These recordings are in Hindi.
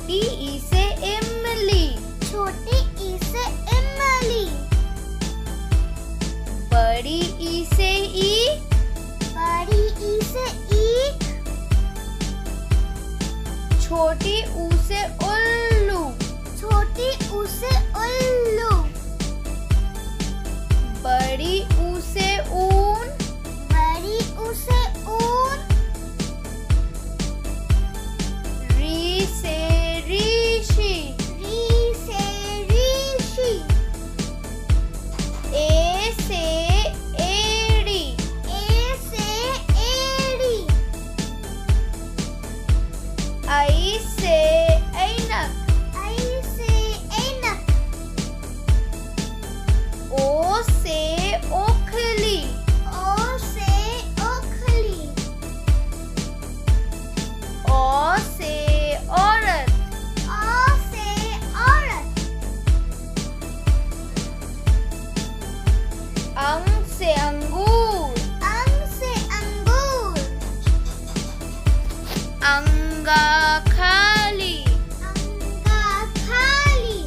छोटी ई से इमली। छोटी ई से इमली। बड़ी ई से ईख। बड़ी ई से ईख। छोटी ऊ से उल्लू। छोटी ऊ से उल्लू। बड़ी ऊ से ऊन। बड़ी ऊ से ऊन। री से ऋषि। री से ऋषि। ए से एड़ी। ए से एड़ी। आई से ऐनक। आई से ऐनक। ओ से ओखली। ओ से ओखली। औ से औरत। औ से औरत। अंग से अंगूर। अंग से अंगूर। अंगा खाली। अंगा खाली।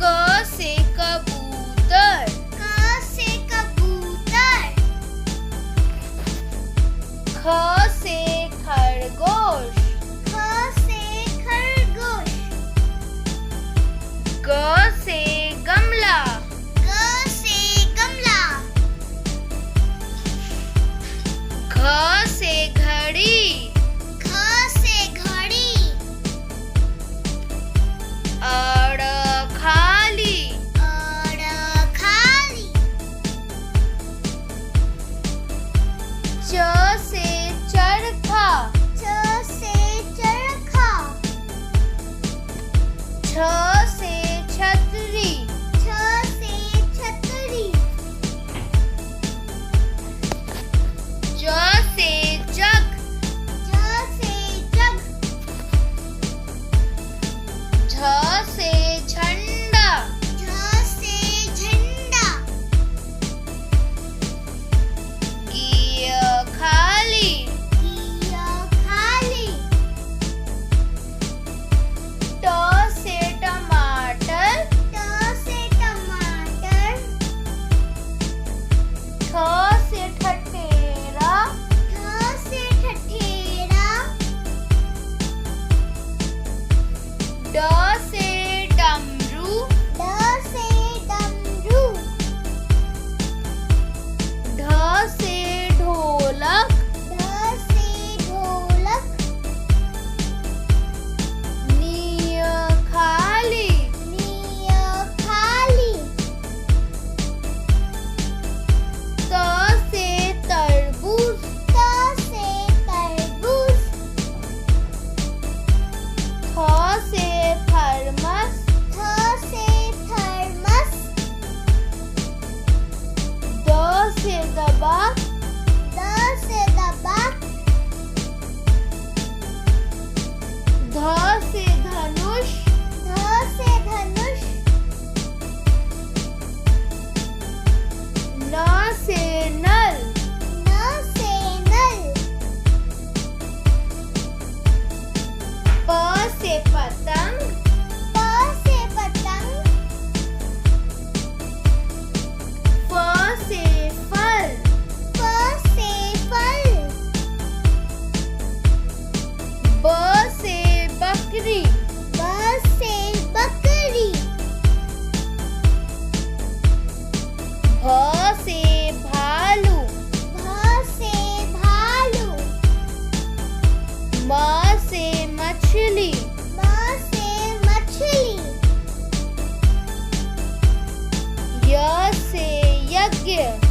क से कबूतर। क से कबूतर। ख से खरगोश। ख से खरगोश। ग से गमला। ग से गमला। घ से घड़ी। घ से घड़ी। अड़ खाली। अड़ खाली। च से चरखा। च से चरखा। छ से छतरी। छ से छतरी। ज से जग। ज से जग। झ से झंडा। झ से झंडा। गिय खाली। गिय खाली। ट से टमाटर। ट से टमाटर। ठ से ठठेरा। ठ से ठठेरा। ड से डमरू। ड से डमरू। ढ से ढोलक। ढ से ढोलक। नीय खाली। नीय खाली। त से तरबूज। त से तरबूज। थ से थर्मस। थ से थर्मस। द से दबा। द से दबा। ध से धनुष। ध से धनुष। न से नल। न से नल। प से पतंग। प से पतंग। फ से फल। फ से फल। ब से बकरी। ब से बकरी। भ से भालू। भ से भालू। म से मछली। म से मछली। य से यज्ञ।